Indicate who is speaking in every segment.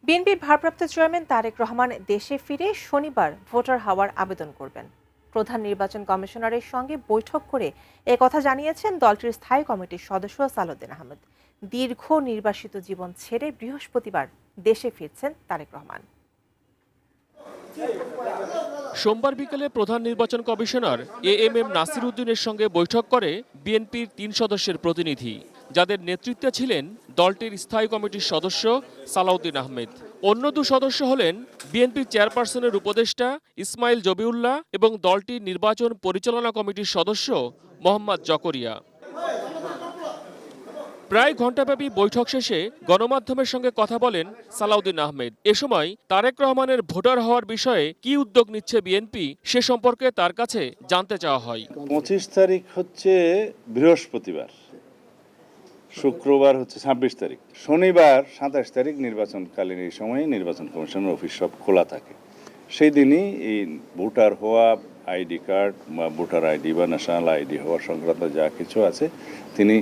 Speaker 1: বিএনপির ভারপ্রাপ্ত চেয়ারম্যান তারেক রহমান দেশে ফিরে শনিবার ভোটার হওয়ার আবেদন করবেন। প্রধান নির্বাচন কমিশনারের সঙ্গে বৈঠক করে একথা জানিয়েছেন দলটির স্থায়ী কমিটির সদস্য সালাউদ্দিন আহমেদ। দীর্ঘ নির্বাসিত জীবন ছেড়ে বৃহস্পতিবার দেশে ফিরছেন তারেক রহমান।
Speaker 2: সোমবার বিকেলে প্রধান নির্বাচন কমিশনার এএমএম নাসির উদ্দিনের সঙ্গে বৈঠক করে বিএনপির ৩ সদস্যের প্রতিনিধি, যাদের নেতৃত্বে ছিলেন দলটির স্থায়ী কমিটির সদস্য সালাউদ্দিন আহমেদ। অন্য ২ সদস্য হলেন বিএনপির চেয়ারপারসনের উপদেষ্টা ইসমাইল জবিউল্লাহ এবং দলটির নির্বাচন পরিচালনা কমিটির সদস্য মোহাম্মদ জকরিয়া। প্রায় ঘণ্টাব্যাপী বৈঠক শেষে গণমাধ্যমের সঙ্গে কথা বলেন সালাউদ্দিন আহমেদ। এ সময় তারেক রহমানের ভোটার হওয়ার বিষয়ে কি উদ্যোগ নিচ্ছে বিএনপি সে সম্পর্কে তার কাছে জানতে চাওয়া হয়।
Speaker 3: ২৫ তারিখ হচ্ছে বৃহস্পতিবার, শুক্রবার হচ্ছে ২৬ তারিখ, শনিবার ২৭ তারিখ নির্বাচনকালীন এই সময়ে নির্বাচন কমিশনের অফিস সব খোলা থাকে। সেই দিনই এই ভোটার হওয়া, আইডি কার্ড বা ভোটার আইডি বা ন্যাশনাল আইডি হওয়া সংক্রান্ত যা কিছু আছে তিনি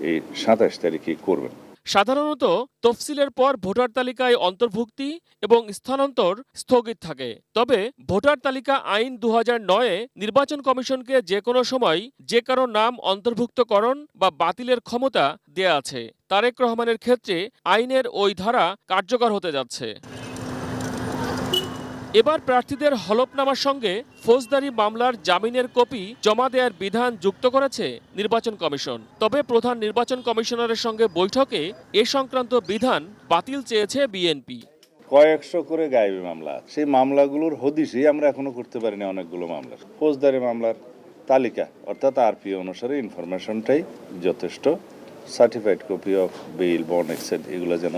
Speaker 3: এই ২৭ তারিখে করবেন।
Speaker 2: সাধারণত তফসিলের পর ভোটার তালিকায় অন্তর্ভুক্তি এবং স্থানান্তর স্থগিত থাকে। তবে ভোটার তালিকা আইন ২০০৯-এ নির্বাচন কমিশনকে যে কোনো সময় যে কারো নাম অন্তর্ভুক্তকরণ বা বাতিলের ক্ষমতা দেয়া আছে। তারেক রহমানের ক্ষেত্রে আইনের ওই ধারা কার্যকর হতে যাচ্ছে। এবার প্রার্থীদের হলফনামার সঙ্গে ফৌজদারি মামলার জামিনের কপি জমা দেওয়ার বিধান যুক্ত করেছে নির্বাচন কমিশন। তবে প্রধান নির্বাচন কমিশনারের সঙ্গে বৈঠকে এ সংক্রান্ত বিধান বাতিল চেয়েছে বিএনপি।
Speaker 3: কয়েকশো করে গায়েবী মামলা, সেই মামলাগুলোর হদিশই আমরা এখনো করতে পারিনি। অনেকগুলো মামলা ফৌজদারি মামলার তালিকা অর্থাৎ আরপি অনুসারে ইনফরমেশনটাই যথেষ্ট। Certified copy of bail, bond, etcetera এগুলো যেন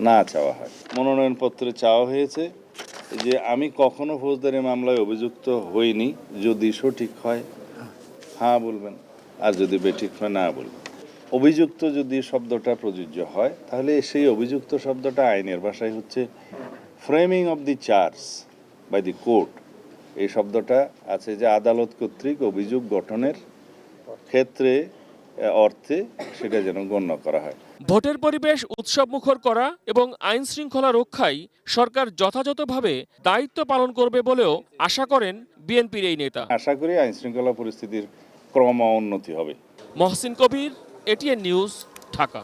Speaker 3: না চাওয়া হয়। মনোনয়নপত্রে চাওয়া হয়েছে যে আমি কখনো ফৌজদারি মামলায় অভিযুক্ত হইনি, যদি সঠিক হয় হ্যাঁ বলবেন, আর যদি বেঠিক হয় না বলবেন। অভিযুক্ত যদি শব্দটা প্রযোজ্য হয় তাহলে সেই অভিযুক্ত শব্দটা আইনের ভাষায় হচ্ছে framing of the charge by the court. এই শব্দটা আছে যে আদালত কর্তৃক অভিযোগ গঠনের ক্ষেত্রে অর্থে সেটা যেন গণ্য করা হয়।
Speaker 2: ভোটের পরিবেশ উৎসবমুখর করা এবং আইন শৃঙ্খলা রক্ষায় সরকার যথাযথভাবে দায়িত্ব পালন করবে বলেও আশা করেন বিএনপির এই নেতা।
Speaker 3: আশা করি আইন শৃঙ্খলা পরিস্থিতির ক্রমোন্নতি হবে।
Speaker 2: মহসিন কবির, এটিএন নিউজ, ঢাকা।